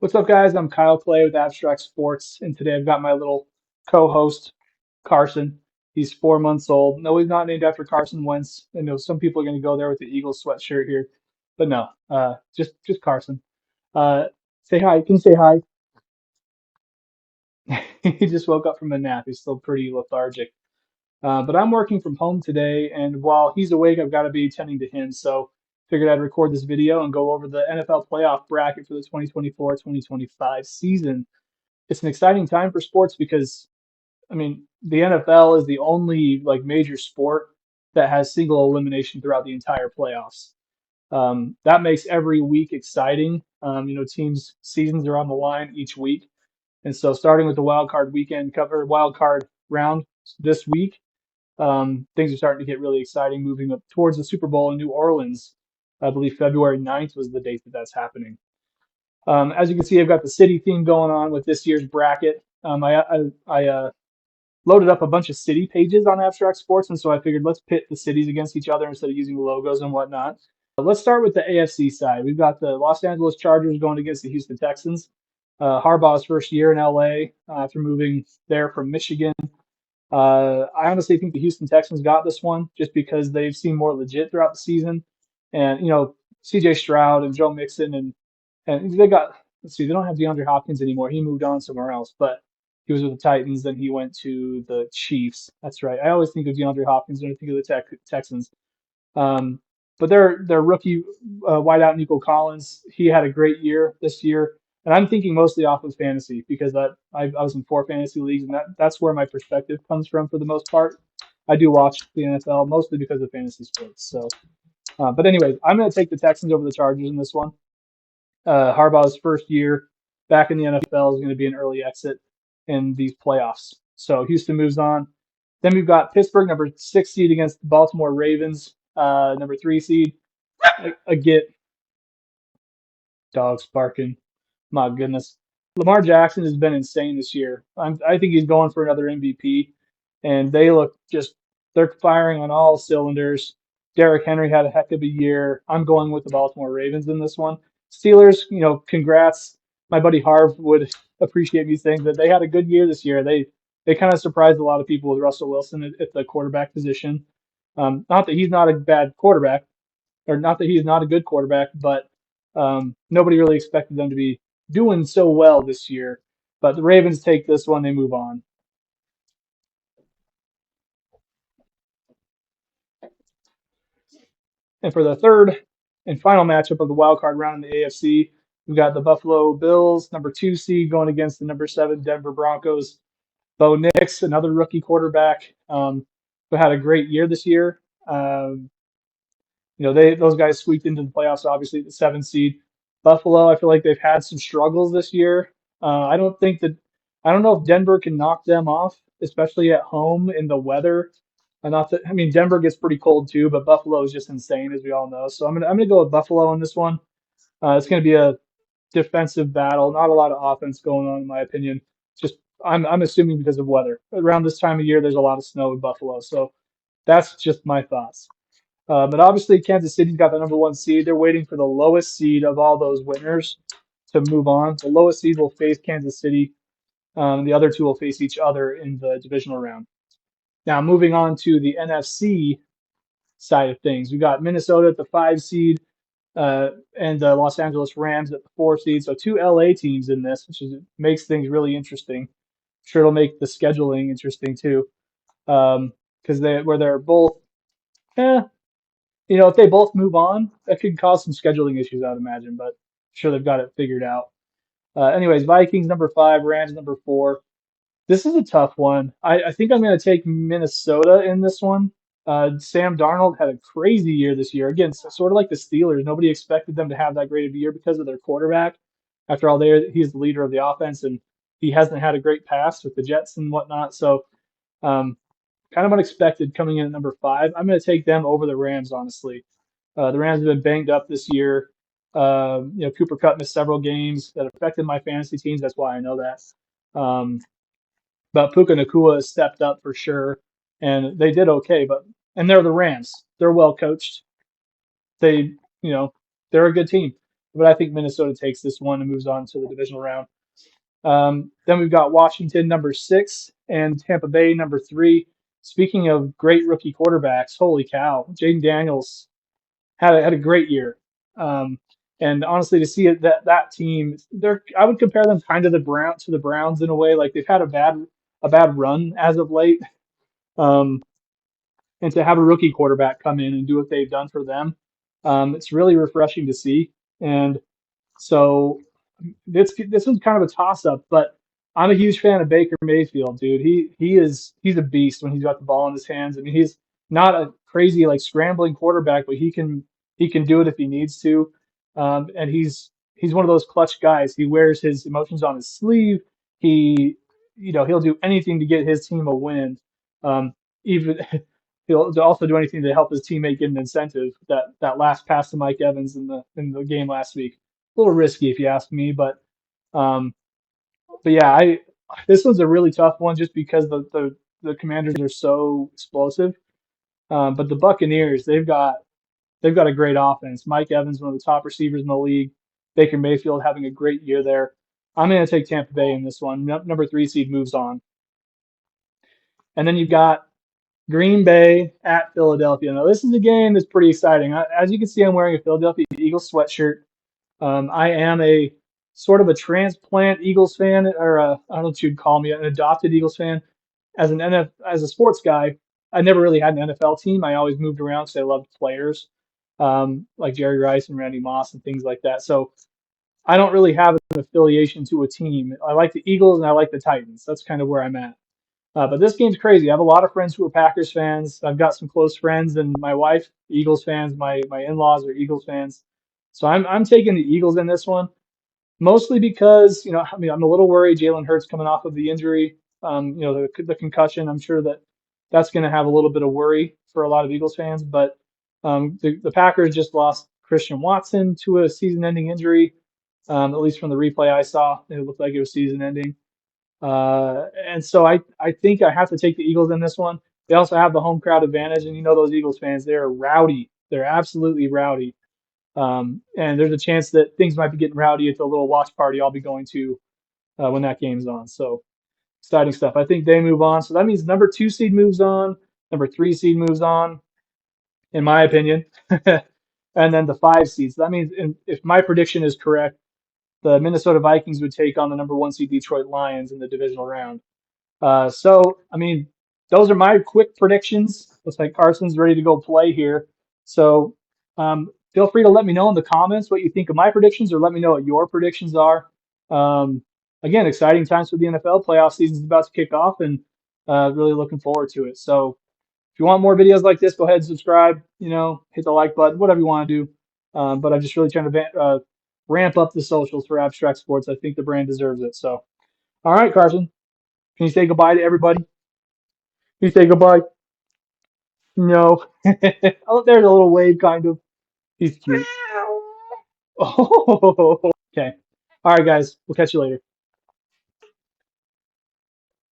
What's up, guys? I'm Kyle Clay with Abstract Sports, and today I've got my little co-host, Carson. He's 4 months old. No, he's not named after Carson Wentz. I know some people are going to go there with the Eagles sweatshirt here, but no, just Carson. Uh, say hi. Can you say hi? He just woke up from a nap. He's still pretty lethargic. But I'm working from home today, and while he's awake, I've got to be tending to him. So figured I'd record this video and go over the NFL playoff bracket for the 2024-2025 season. It's an exciting time for sports because the NFL is the only like major sport that has single elimination throughout the entire playoffs. That makes every week exciting. Teams' seasons are on the line each week, and so starting with the wild card weekend cover, wild card round this week, things are starting to get really exciting. Moving up towards the Super Bowl in New Orleans, I believe February 9th was the date that that's happening. As you can see, I've got the city theme going on with this year's bracket. I loaded up a bunch of city pages on Abstract Sports, and so I figured let's pit the cities against each other instead of using logos and whatnot. Let's start with the AFC side. We've got the Los Angeles Chargers going against the Houston Texans. Harbaugh's first year in LA after moving there from Michigan. I honestly think the Houston Texans got this one just because they've seemed more legit throughout the season. And, CJ Stroud and Joe Mixon and they got, let's see, they don't have DeAndre Hopkins anymore. He moved on somewhere else, but he was with the Titans, then he went to the Chiefs. That's right. I always think of DeAndre Hopkins when I think of the Texans. Um, but their rookie wideout Nico Collins, he had a great year this year, and I'm thinking mostly off of fantasy because I was in four fantasy leagues, and that's where my perspective comes from for the most part. I do watch the NFL mostly because of fantasy sports. So, but anyways, I'm going to take the Texans over the Chargers in this one. Harbaugh's first year back in the NFL is going to be an early exit in these playoffs. So Houston moves on. Then we've got Pittsburgh, number 6 seed against the Baltimore Ravens, number 3 seed. I get dogs barking. My goodness. Lamar Jackson has been insane this year. I think he's going for another MVP, and they look just, they're firing on all cylinders. Derrick Henry had a heck of a year. I'm going with the Baltimore Ravens in this one. Steelers, congrats. My buddy Harv would appreciate me saying that they had a good year this year. They kind of surprised a lot of people with Russell Wilson at the quarterback position. Not that he's not a bad quarterback, or not that he's not a good quarterback, but nobody really expected them to be doing so well this year. But the Ravens take this one, they move on. And for the third and final matchup of the wild card round in the AFC, we've got the Buffalo Bills, number 2 seed, going against the number 7 Denver Broncos. Bo Nix, another rookie quarterback, who had a great year this year. Um, those guys squeaked into the playoffs, obviously, the 7 seed. Buffalo, I feel like they've had some struggles this year. I don't know if Denver can knock them off, especially at home in the weather. Not that, Denver gets pretty cold too, but Buffalo is just insane, as we all know. So I'm gonna go with Buffalo on this one. It's gonna be a defensive battle, not a lot of offense going on, in my opinion. Just I'm assuming because of weather. Around this time of year, there's a lot of snow in Buffalo, so that's just my thoughts. But obviously, Kansas City's got the number 1 seed. They're waiting for the lowest seed of all those winners to move on. The lowest seed will face Kansas City. The other two will face each other in the divisional round. Now, moving on to the NFC side of things, we got Minnesota at the 5 seed and the Los Angeles Rams at the 4 seed. So two LA teams in this, makes things really interesting. I'm sure it'll make the scheduling interesting too, because they're both. Eh, if they both move on, that could cause some scheduling issues, I'd imagine, but I'm sure they've got it figured out. Anyways, Vikings number 5, Rams number 4. This is a tough one. I think I'm going to take Minnesota in this one. Sam Darnold had a crazy year this year. Again, sort of like the Steelers. Nobody expected them to have that great of a year because of their quarterback. After all, he's the leader of the offense, and he hasn't had a great pass with the Jets and whatnot. So, um, kind of unexpected coming in at number 5. I'm going to take them over the Rams, honestly. The Rams have been banged up this year. Cooper Kupp missed several games that affected my fantasy teams. That's why I know that. Um, but Puka Nakua has stepped up for sure, and they did okay. And they're the Rams. They're well coached. They, you know, they're a good team. but I think Minnesota takes this one and moves on to the divisional round. Then we've got Washington number 6 and Tampa Bay number 3. Speaking of great rookie quarterbacks, holy cow, Jaden Daniels had a great year. Um, and honestly, to see it, that team, I would compare them kind of the Browns in a way. Like they've had a bad run as of late. Um, and to have a rookie quarterback come in and do what they've done for them, it's really refreshing to see. And so this one's kind of a toss up, but I'm a huge fan of Baker Mayfield, dude. He's a beast when he's got the ball in his hands. I mean, he's not a crazy like scrambling quarterback, but he can do it if he needs to. And he's one of those clutch guys. He wears his emotions on his sleeve. He he'll do anything to get his team a win. Um, even he'll also do anything to help his teammate get an incentive. That last pass to Mike Evans in the game last week, a little risky if you ask me, um, but yeah, I this one's a really tough one just because the Commanders are so explosive. But the Buccaneers, they've got a great offense. Mike Evans, one of the top receivers in the league. Baker Mayfield having a great year there. I'm going to take Tampa Bay in this one. Number 3 seed moves on, and then you've got Green Bay at Philadelphia. Now this is a game that's pretty exciting. As you can see, I'm wearing a Philadelphia Eagles sweatshirt. I am a sort of a transplant Eagles fan, or I don't know what you'd call me, an adopted Eagles fan. As a sports guy, I never really had an NFL team. I always moved around because I loved players, like Jerry Rice and Randy Moss and things like that. So I don't really have an affiliation to a team. I like the Eagles and I like the Titans. That's kind of where I'm at. But this game's crazy. I have a lot of friends who are Packers fans. I've got some close friends, and my wife, Eagles fans. My in-laws are Eagles fans. So I'm taking the Eagles in this one, mostly because I mean I'm a little worried. Jalen Hurts coming off of the injury, the concussion. I'm sure that's going to have a little bit of worry for a lot of Eagles fans. But the Packers just lost Christian Watson to a season-ending injury. At least from the replay I saw, it looked like it was season-ending. And so I think I have to take the Eagles in this one. They also have the home crowd advantage, and those Eagles fans, they're rowdy. They're absolutely rowdy. And there's a chance that things might be getting rowdy at the little watch party I'll be going to when that game's on. So exciting stuff. I think they move on. So that means number 2 seed moves on, number 3 seed moves on, in my opinion, and then the 5 seeds. So that means if my prediction is correct, the Minnesota Vikings would take on the number 1 seed Detroit Lions in the divisional round. So, I mean, those are my quick predictions. Looks like Carson's ready to go play here. So, feel free to let me know in the comments what you think of my predictions, or let me know what your predictions are. Um, Again, exciting times for the NFL. Playoff season is about to kick off, and really looking forward to it. So, if you want more videos like this, go ahead and subscribe. Hit the like button, whatever you want to do. But I'm just really trying to ramp up the socials for Abstract Sports. I think the brand deserves it. So, all right, Carson. Can you say goodbye to everybody? Can you say goodbye? No. Oh, there's a little wave, kind of. He's cute. Oh, okay. All right, guys. We'll catch you later.